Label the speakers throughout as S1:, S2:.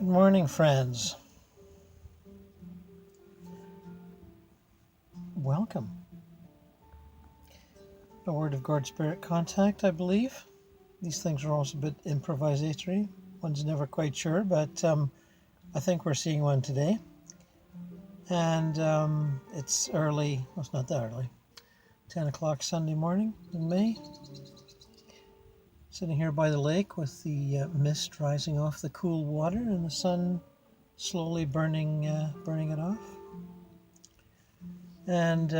S1: Good morning, friends. Welcome. A Word of God Spirit Contact, I believe. These things are also a bit improvisatory. One's never quite sure, but I think we're seeing one today. And it's early, well, it's not that early, 10 o'clock Sunday morning in May. Sitting here by the lake with the mist rising off the cool water and the sun slowly burning it off. And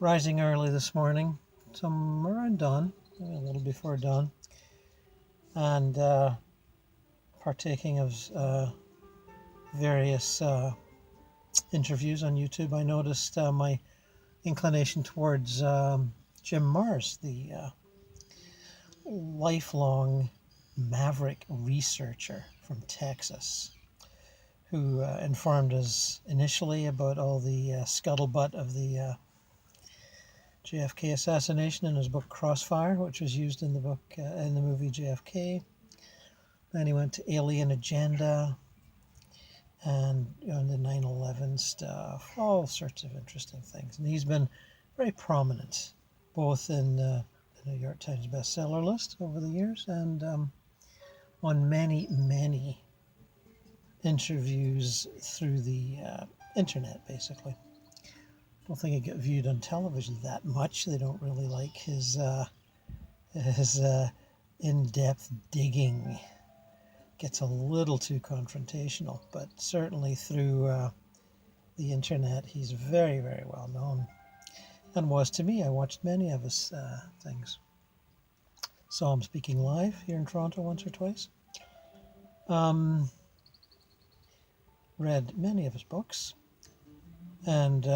S1: rising early this morning, some around dawn, maybe a little before dawn, and partaking of various interviews on YouTube. I noticed my inclination towards Jim Marrs, the lifelong maverick researcher from Texas, who informed us initially about all the scuttlebutt of the JFK assassination in his book Crossfire, which was used in the book in the movie JFK. Then he went to Alien Agenda and the 9/11 stuff, all sorts of interesting things. And he's been very prominent, both in the New York Times bestseller list over the years and on many, many interviews through the internet, basically. I don't think it got viewed on television that much. They don't really like his in-depth digging. Gets a little too confrontational, but certainly through the internet, he's very, very well known, and was to me. I watched many of his things. Saw him speaking live here in Toronto once or twice. Read many of his books. And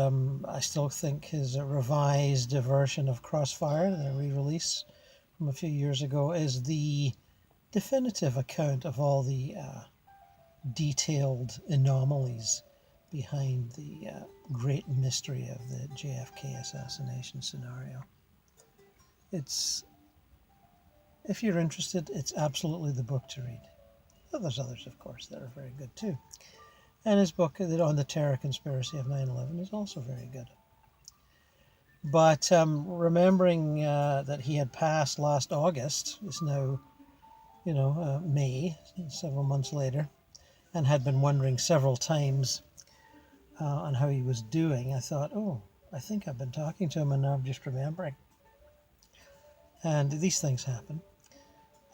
S1: I still think his revised version of Crossfire, the re-release from a few years ago, is the definitive account of all the detailed anomalies behind the great mystery of the JFK assassination scenario. It's, if you're interested, it's absolutely the book to read. Well, there's others, of course, that are very good too. And his book on the terror conspiracy of 9/11 is also very good. But remembering that he had passed last August, it's now, May, several months later, and had been wondering several times on how he was doing, I thought, I think I've been talking to him and now I'm just remembering. And these things happen.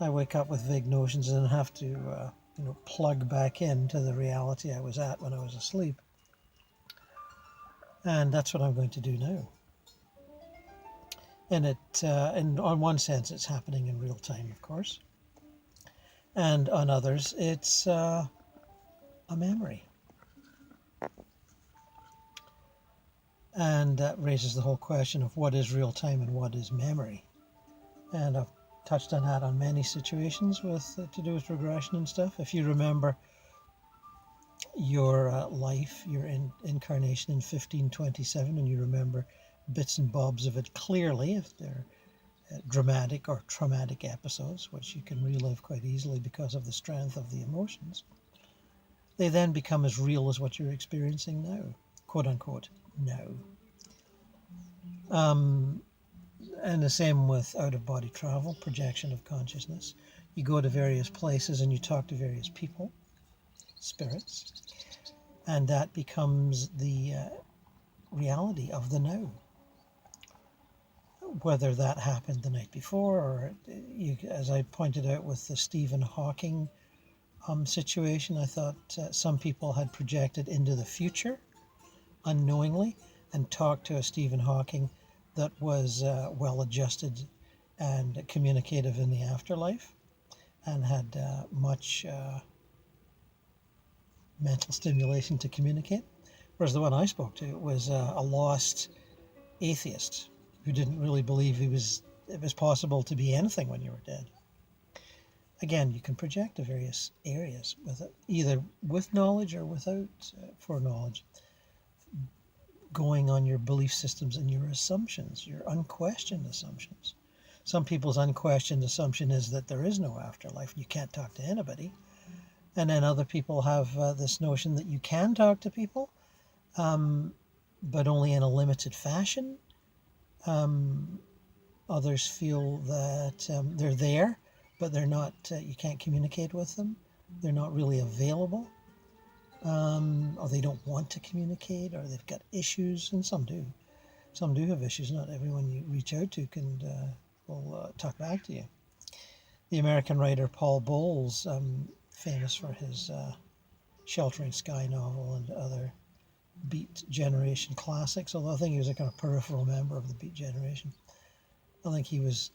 S1: I wake up with vague notions and have to plug back into the reality I was at when I was asleep. And that's what I'm going to do now. And on one sense, it's happening in real time, of course. And on others, it's a memory. And that raises the whole question of what is real time and what is memory. And I've touched on that on many situations with to do with regression and stuff. If you remember your life, your incarnation in 1527, and you remember bits and bobs of it clearly, if they're dramatic or traumatic episodes, which you can relive quite easily because of the strength of the emotions, they then become as real as what you're experiencing now, quote unquote, now. And the same with out-of-body travel, projection of consciousness. You go to various places and you talk to various people, spirits, and that becomes the reality of the now. Whether that happened the night before or, as I pointed out with the Stephen Hawking situation, I thought some people had projected into the future unknowingly and talked to a Stephen Hawking that was well-adjusted and communicative in the afterlife and had much mental stimulation to communicate. Whereas the one I spoke to was a lost atheist who didn't really believe it was possible to be anything when you were dead. Again, you can project to various areas, either with knowledge or without foreknowledge, going on your belief systems and your assumptions, your unquestioned assumptions. Some people's unquestioned assumption is that there is no afterlife. You can't talk to anybody. And then other people have this notion that you can talk to people, but only in a limited fashion. Others feel that they're there, but they're not. You can't communicate with them. They're not really available, or they don't want to communicate, or they've got issues, and some do. Some do have issues. Not everyone you reach out to will talk back to you. The American writer Paul Bowles, famous for his Sheltering Sky novel and other Beat Generation classics, although I think he was a kind of peripheral member of the Beat Generation. I think he was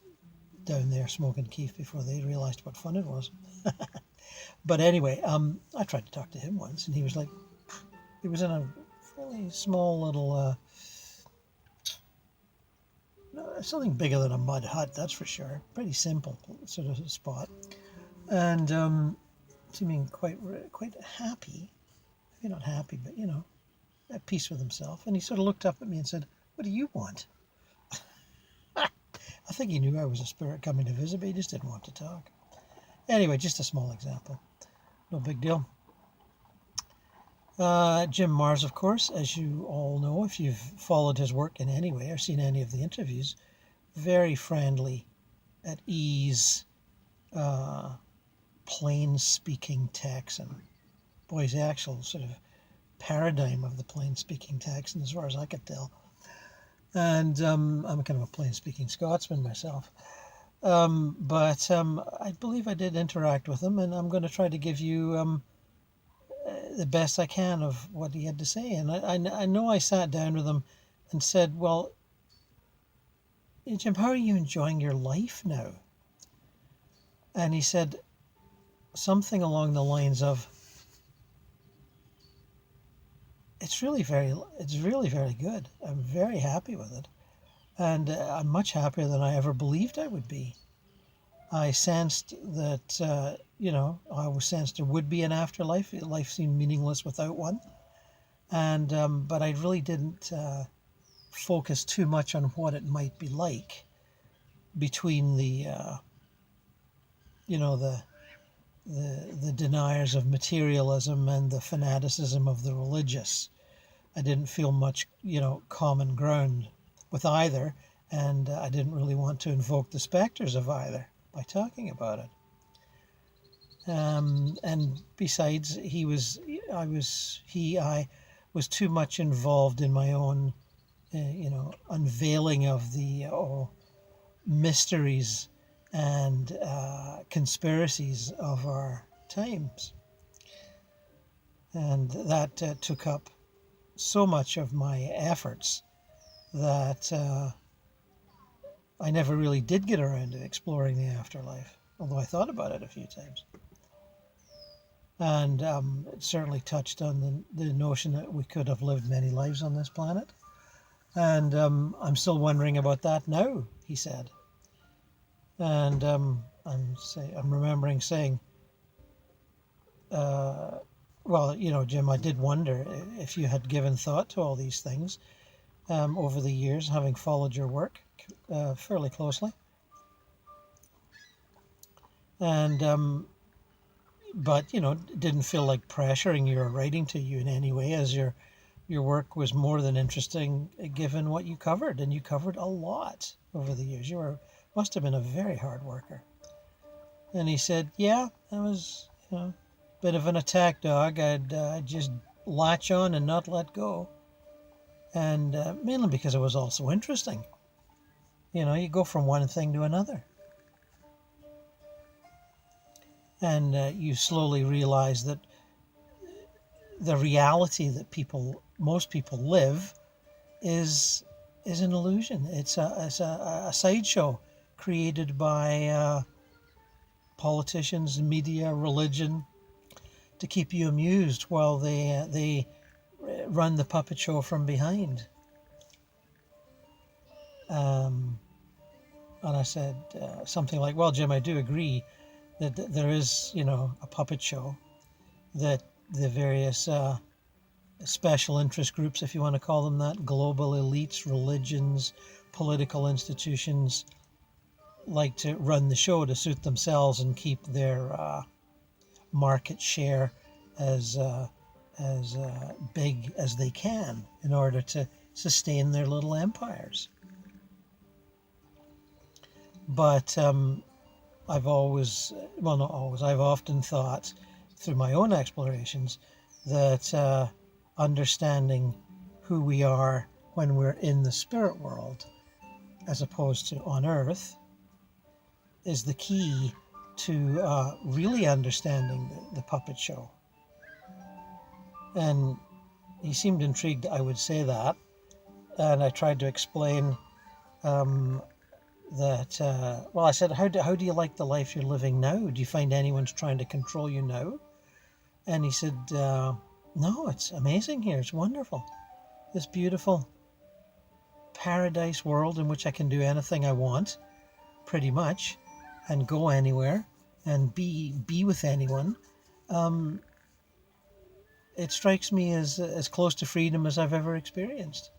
S1: down there smoking keef before they realized what fun it was. But anyway, I tried to talk to him once, and he was like, he was in a fairly small little, something bigger than a mud hut, that's for sure. Pretty simple sort of spot. And seeming quite happy. Maybe not happy, but, at peace with himself. And he sort of looked up at me and said, "What do you want?" I think he knew I was a spirit coming to visit, but he just didn't want to talk. Anyway, just a small example. No big deal. Jim Marrs, of course, as you all know, if you've followed his work in any way or seen any of the interviews, very friendly, at ease, plain-speaking Texan. Boy, he's the actual sort of paradigm of the plain-speaking Texan, as far as I could tell. And I'm kind of a plain-speaking Scotsman myself. But I believe I did interact with him, and I'm going to try to give you the best I can of what he had to say. And I know I sat down with him and said, "Well, Jim, how are you enjoying your life now?" And he said something along the lines of, It's really very good. I'm very happy with it. And I'm much happier than I ever believed I would be. I sensed that, I always sensed there would be an afterlife. Life seemed meaningless without one. And, but I really didn't focus too much on what it might be like between the deniers of materialism and the fanaticism of the religious. I didn't feel much, common ground with either, and I didn't really want to invoke the specters of either by talking about it. And besides, I was too much involved in my own, unveiling of the mysteries and conspiracies of our times. And that took up so much of my efforts that I never really did get around to exploring the afterlife, although I thought about it a few times. And it certainly touched on the notion that we could have lived many lives on this planet. And I'm still wondering about that now, he said. And I'm remembering saying, Jim, I did wonder if you had given thought to all these things over the years, having followed your work fairly closely. And, but, didn't feel like pressuring you or writing to you in any way, as your work was more than interesting given what you covered. And you covered a lot over the years. You must have been a very hard worker. And he said, yeah, I was, a bit of an attack dog. I'd just latch on and not let go. And mainly because it was also interesting. You go from one thing to another. And you slowly realize that the reality that most people live is an illusion. It's a sideshow created by politicians, media, religion, to keep you amused while they run the puppet show from behind. And I said something like, "Well, Jim, I do agree that there is, a puppet show that the various special interest groups, if you want to call them that, global elites, religions, political institutions, like to run the show to suit themselves and keep their market share as big as they can in order to sustain their little empires. But I've always, well, not always, I've often thought through my own explorations that understanding who we are when we're in the spirit world as opposed to on earth is the key to really understanding the puppet show. And he seemed intrigued I would say that, and I tried to explain that, well, I said, how do you like the life you're living now? Do you find anyone's trying to control you now? And he said, no, it's amazing here. It's wonderful. This beautiful paradise world in which I can do anything I want, pretty much, and go anywhere and be with anyone. It strikes me as close to freedom as I've ever experienced.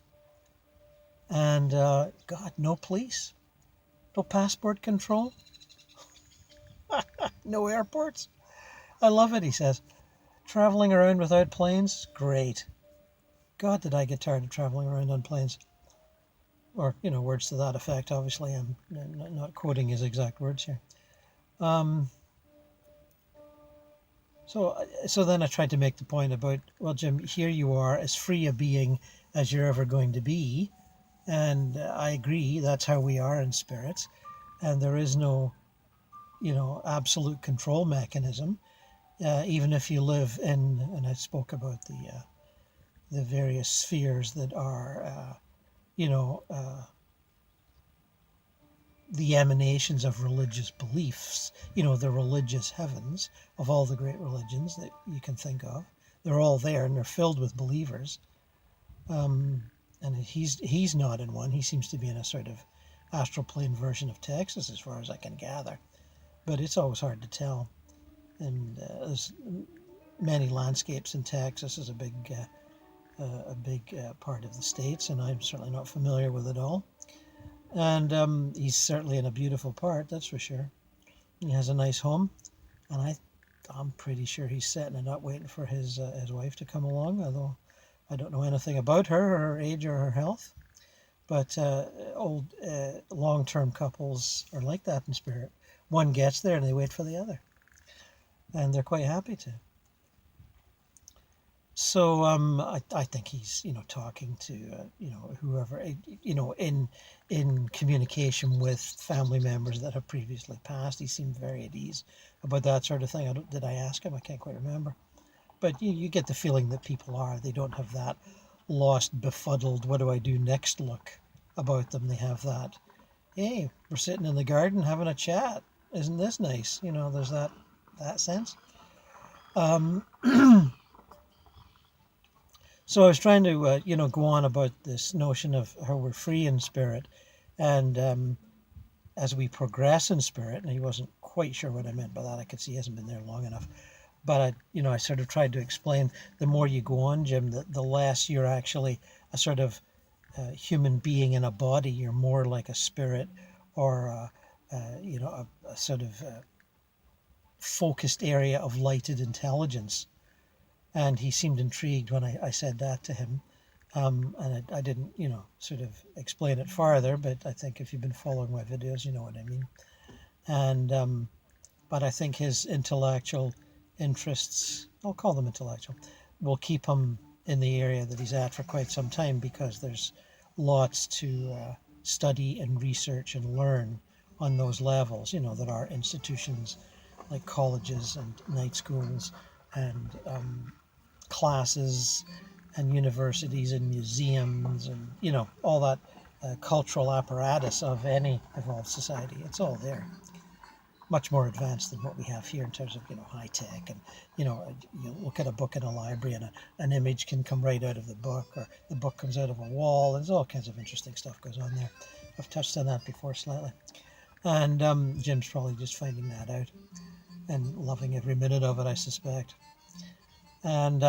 S1: And God, no police, no passport control, no airports. I love it, he says. Traveling around without planes, great. God, did I get tired of traveling around on planes. Or, words to that effect. Obviously, I'm not quoting his exact words here. So then I tried to make the point about, well, Jim, here you are, as free a being as you're ever going to be. And I agree, that's how we are in spirits. And there is no, absolute control mechanism. Even if you live in, and I spoke about the various spheres that are, the emanations of religious beliefs, the religious heavens of all the great religions that you can think of. They're all there and they're filled with believers. And he's not in one. He seems to be in a sort of astral plane version of Texas, as far as I can gather. But it's always hard to tell. And there's many landscapes in Texas is a big part of the States, and I'm certainly not familiar with it all. And he's certainly in a beautiful part, that's for sure. He has a nice home, and I'm pretty sure he's setting it up, waiting for his wife to come along, although I don't know anything about her, her age, or her health. But old long-term couples are like that in spirit. One gets there and they wait for the other. And they're quite happy to. So I think he's, talking to, whoever, in communication with family members that have previously passed. He seemed very at ease about that sort of thing. Did I ask him? I can't quite remember. But you get the feeling that people are. They don't have that lost, befuddled, what do I do next look about them. They have that, hey, we're sitting in the garden having a chat. Isn't this nice? There's that sense. So I was trying to, go on about this notion of how we're free in spirit, and as we progress in spirit, and he wasn't quite sure what I meant by that. I could see he hasn't been there long enough. But I sort of tried to explain, the more you go on, Jim, the less you're actually a sort of human being in a body. You're more like a spirit, or a sort of focused area of lighted intelligence. And he seemed intrigued when I said that to him. And I didn't, sort of explain it farther, but I think if you've been following my videos, you know what I mean. And but I think his intellectual interests, I'll call them intellectual, will keep him in the area that he's at for quite some time, because there's lots to study and research and learn on those levels. That are institutions like colleges and night schools and classes and universities and museums and all that cultural apparatus of any evolved society. It's all there. Much more advanced than what we have here in terms of high tech, and you look at a book in a library and an image can come right out of the book, or the book comes out of a wall. There's all kinds of interesting stuff goes on there. I've touched on that before slightly, and Jim's probably just finding that out and loving every minute of it, I suspect. And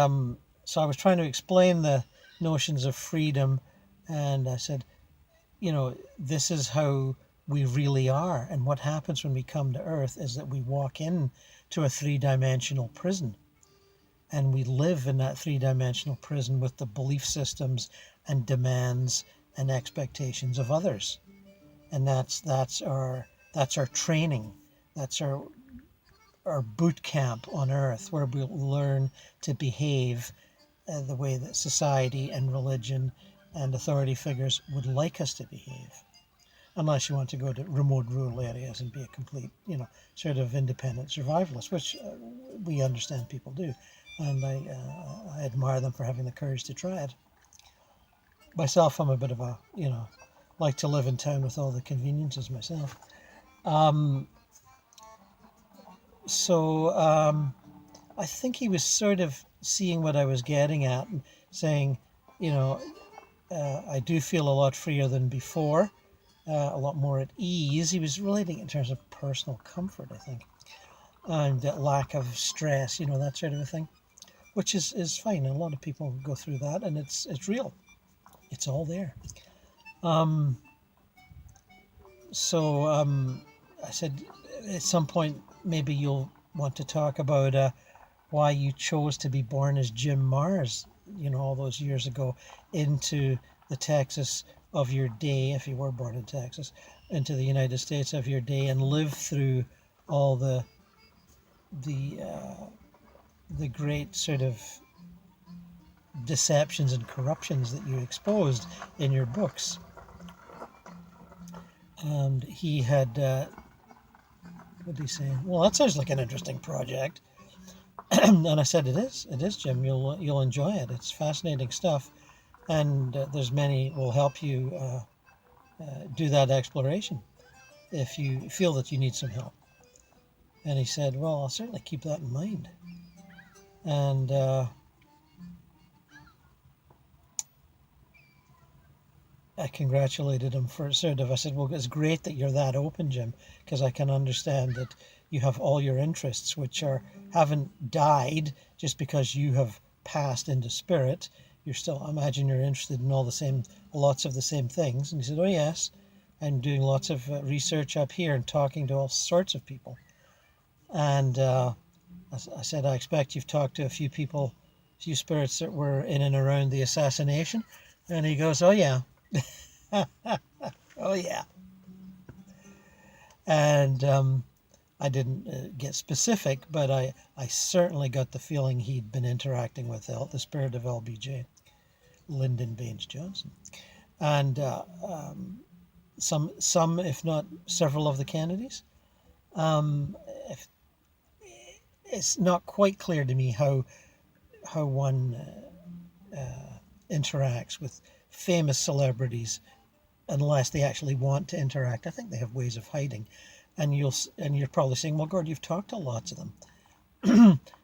S1: so I was trying to explain the notions of freedom, and I said, this is how we really are. And what happens when we come to Earth is that we walk in to a three-dimensional prison, and we live in that three-dimensional prison with the belief systems and demands and expectations of others. And that's our training. That's our boot camp on Earth, where we'll learn to behave the way that society and religion and authority figures would like us to behave. Unless you want to go to remote rural areas and be a complete, sort of independent survivalist, which we understand people do. And I admire them for having the courage to try it. Myself, I'm a bit of a, like to live in town with all the conveniences myself. So I think he was sort of seeing what I was getting at and saying, I do feel a lot freer than before, a lot more at ease. He was relating it in terms of personal comfort, I think, and lack of stress, that sort of a thing, which is fine. A lot of people go through that, and it's real. It's all there. So I said, at some point, maybe you'll want to talk about why you chose to be born as Jim Mars, all those years ago, into the Texas of your day, if you were born in Texas, into the United States of your day, and live through all the great sort of deceptions and corruptions that you exposed in your books. And he had, what did he say? Well, that sounds like an interesting project. And I said, it is, Jim. You'll enjoy it. It's fascinating stuff, and there's many will help you do that exploration if you feel that you need some help. And he said, well, I'll certainly keep that in mind. And I congratulated him for sort of, I said, well, it's great that you're that open, Jim, because I can understand that you have all your interests, which haven't died just because you have passed into spirit. You're still, I imagine you're interested in lots of the same things. And he said, oh yes, I'm doing lots of research up here and talking to all sorts of people. And I said, I expect you've talked to a few spirits that were in and around the assassination. And he goes, oh yeah. Oh yeah. And I didn't get specific, but I certainly got the feeling he'd been interacting with the spirit of LBJ, Lyndon Baines Johnson, and some, if not several, of the Kennedys. It's not quite clear to me how one interacts with famous celebrities unless they actually want to interact. I think they have ways of hiding. And you're probably saying, well, Gord, you've talked to lots of them.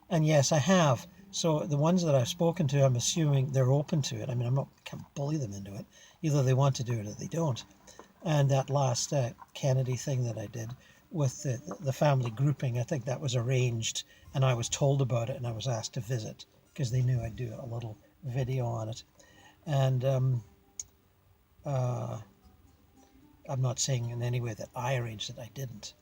S1: And yes, I have. So the ones that I've spoken to, I'm assuming they're open to it. I mean, can't bully them into it. Either they want to do it or they don't. And that last Kennedy thing that I did with the family grouping, I think that was arranged, and I was told about it, and I was asked to visit because they knew I'd do a little video on it. And I'm not saying in any way that I arranged it. I didn't.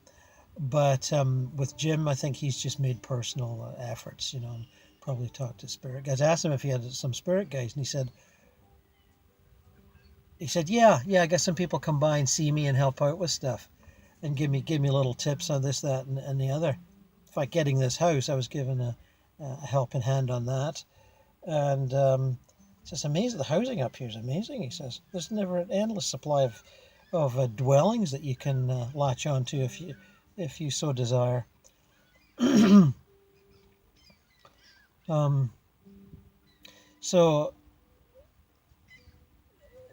S1: But with Jim, I think he's just made personal efforts, and probably talked to spirit guides. I asked him if he had some spirit guides, and he said, yeah, I guess some people come by and see me and help out with stuff and give me little tips on this, that, and the other. In fact, getting this house, I was given a helping hand on that. And it's amazing. The housing up here is amazing, he says. There's never an endless supply of dwellings that you can latch onto if you so desire. So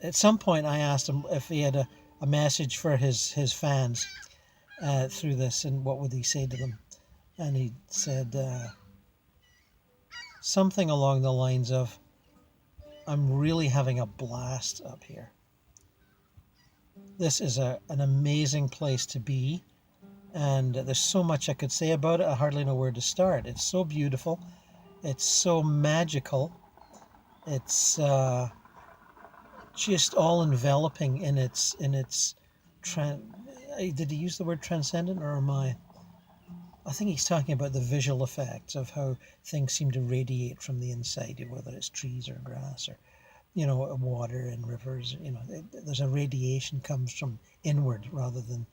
S1: at some point I asked him if he had a message for his fans through this, and what would he say to them. And he said something along the lines of, I'm really having a blast up here. This is an amazing place to be, and there's so much I could say about it. I hardly know where to start. It's so beautiful. It's so magical. It's just all enveloping in its did he use the word transcendent, or am I think he's talking about the visual effects of how things seem to radiate from the inside, whether it's trees or grass or, water and rivers. There's a radiation comes from inward rather than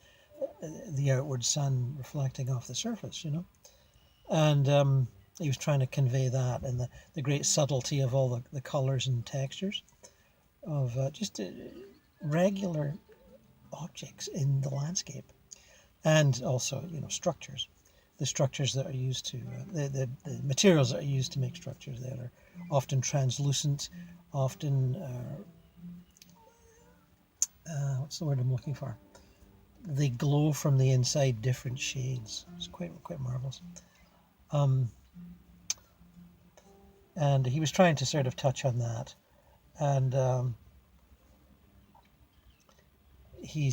S1: the outward sun reflecting off the surface, And he was trying to convey that and the great subtlety of all the colors and textures of just regular objects in the landscape. And also, structures. The structures that are used to, the materials that are used to make structures that are often translucent, often, what's the word I'm looking for? They glow from the inside different shades. It's quite marvelous. And he was trying to sort of touch on that. And he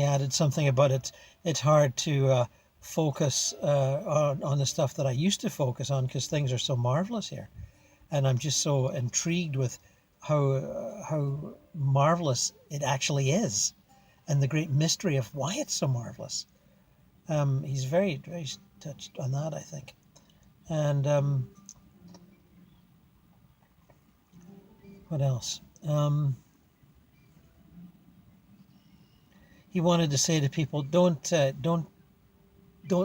S1: added something about it. It's hard to focus on the stuff that I used to focus on because things are so marvelous here, and I'm just so intrigued with how marvelous it actually is, and the great mystery of why it's so marvelous. He's very, very touched on that, I think, and what else? He wanted to say to people, don't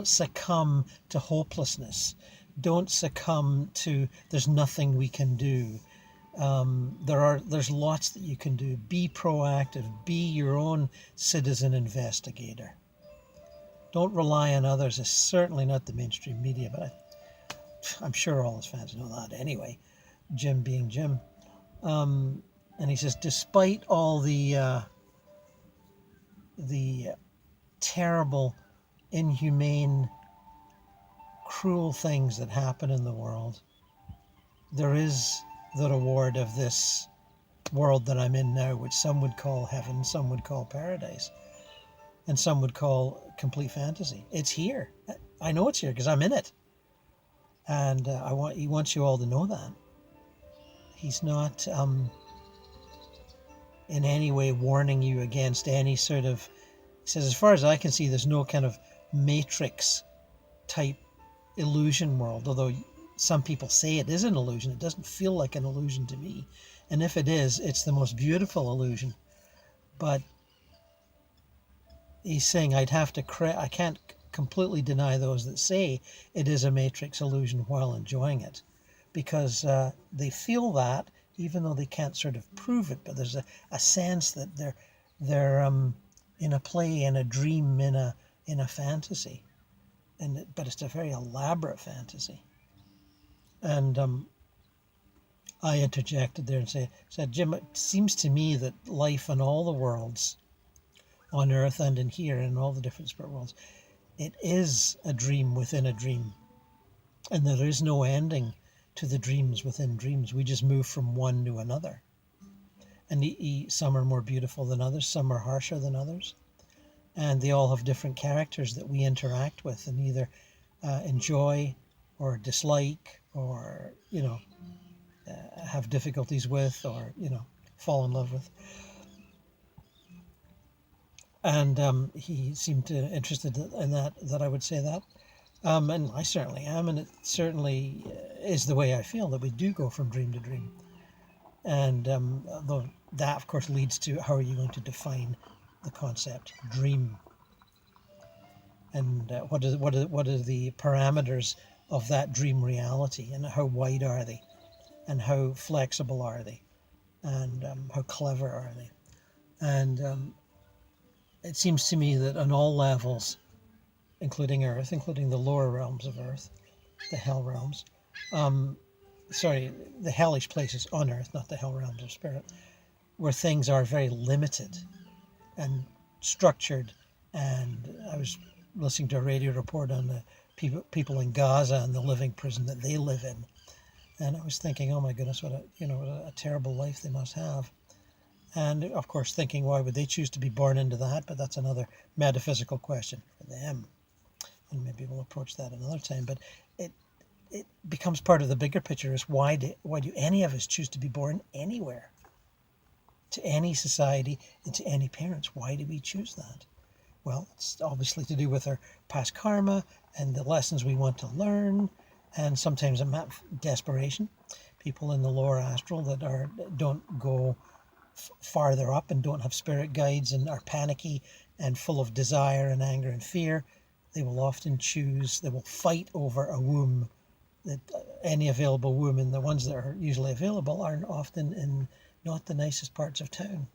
S1: succumb to hopelessness. Don't succumb to there's nothing we can do. There's lots that you can do. Be proactive. Be your own citizen investigator. Don't rely on others. It's certainly not the mainstream media, but I'm sure all his fans know that anyway. Jim being Jim. And he says, despite all the terrible, inhumane, cruel things that happen in the world, there is the reward of this world that I'm in now, which some would call heaven, some would call paradise, and some would call complete fantasy. It's here. I know it's here because I'm in it. And he wants you all to know that. He's not in any way warning you against any sort of, he says, as far as I can see, there's no kind of matrix type illusion world, although some people say it is an illusion. It doesn't feel like an illusion to me. And if it is, it's the most beautiful illusion. But he's saying I can't completely deny those that say it is a matrix illusion while enjoying it, because they feel that, even though they can't sort of prove it, but there's a sense that they're in a play, in a dream, in a fantasy, but it's a very elaborate fantasy. And I interjected there and said, Jim, it seems to me that life in all the worlds, on Earth and in here, and all the different spirit worlds, it is a dream within a dream, and there is no ending to the dreams within dreams. We just move from one to another. And some are more beautiful than others, some are harsher than others. And they all have different characters that we interact with and either enjoy or dislike or, have difficulties with or, fall in love with. And he seemed interested in that I would say that. And I certainly am, and it certainly is the way I feel, that we do go from dream to dream. And though that, of course, leads to how are you going to define the concept dream, and what are the parameters of that dream reality, and how wide are they, and how flexible are they, and how clever are they. And it seems to me that on all levels, including Earth, including the lower realms of Earth, the hell realms, the hellish places on Earth, not the hell realms of spirit, where things are very limited and structured. And I was listening to a radio report on the people in Gaza and the living prison that they live in, and I was thinking, oh my goodness, what a terrible life they must have. And of course thinking, why would they choose to be born into that? But that's another metaphysical question for them, and maybe we'll approach that another time. But it becomes part of the bigger picture, is why do any of us choose to be born anywhere? to any society and to any parents. Why do we choose that? Well, it's obviously to do with our past karma and the lessons we want to learn, and sometimes a desperation. People in the lower astral that don't go farther up and don't have spirit guides and are panicky and full of desire and anger and fear, they will often they will fight over a womb, that any available womb, and the ones that are usually available are often in not the nicest parts of town.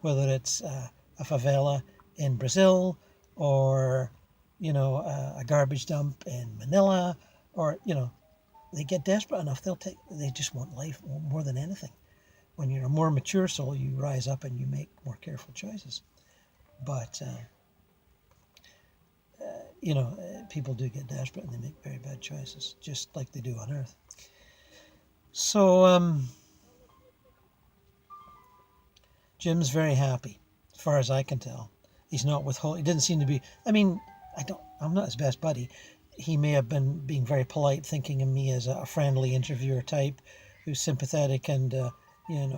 S1: Whether it's a favela in Brazil, or a garbage dump in Manila, or they get desperate enough, they just want life more than anything. When you're a more mature soul, you rise up and you make more careful choices. But people do get desperate and they make very bad choices, just like they do on Earth. So Jim's very happy, as far as I can tell. He's not withholding. He didn't seem to be. I mean, I'm not his best buddy. He may have been being very polite, thinking of me as a friendly interviewer type, who's sympathetic and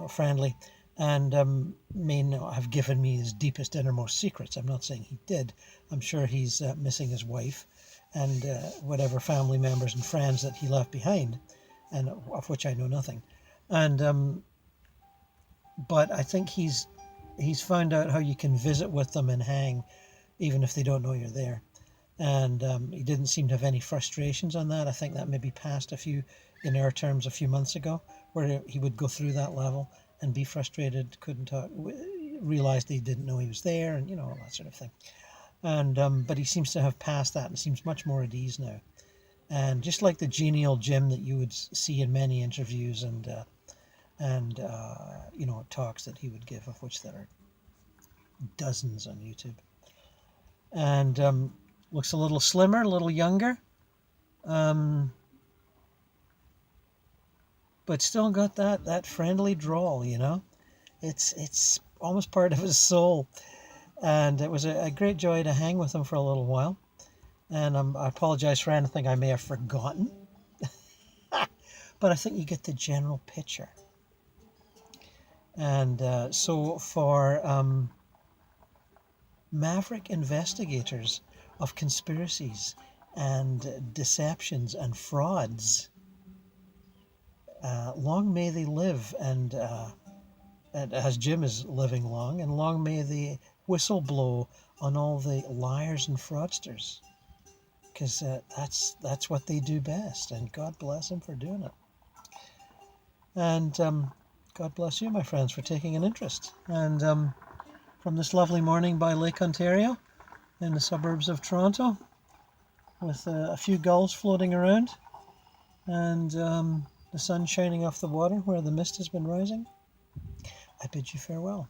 S1: friendly, and may not have given me his deepest, innermost secrets. I'm not saying he did. I'm sure he's missing his wife and whatever family members and friends that he left behind, and of which I know nothing. And but I think he's found out how you can visit with them and hang, even if they don't know you're there. And he didn't seem to have any frustrations on that. I think that maybe passed in our terms, a few months ago, where he would go through that level and be frustrated, couldn't talk, realized he didn't know he was there, and all that sort of thing. And but he seems to have passed that and seems much more at ease now. And just like the genial Jim that you would see in many interviews and talks that he would give, of which there are dozens on YouTube. And looks a little slimmer, a little younger, but still got that friendly drawl. It's almost part of his soul. And it was a great joy to hang with him for a little while. And I apologize for anything I may have forgotten, but I think you get the general picture. And so for maverick investigators of conspiracies and deceptions and frauds, long may they live, and as Jim is living long, and long may the whistle blow on all the liars and fraudsters, because that's what they do best, and God bless them for doing it. And God bless you, my friends, for taking an interest. And from this lovely morning by Lake Ontario in the suburbs of Toronto, with a few gulls floating around, and the sun shining off the water where the mist has been rising, I bid you farewell.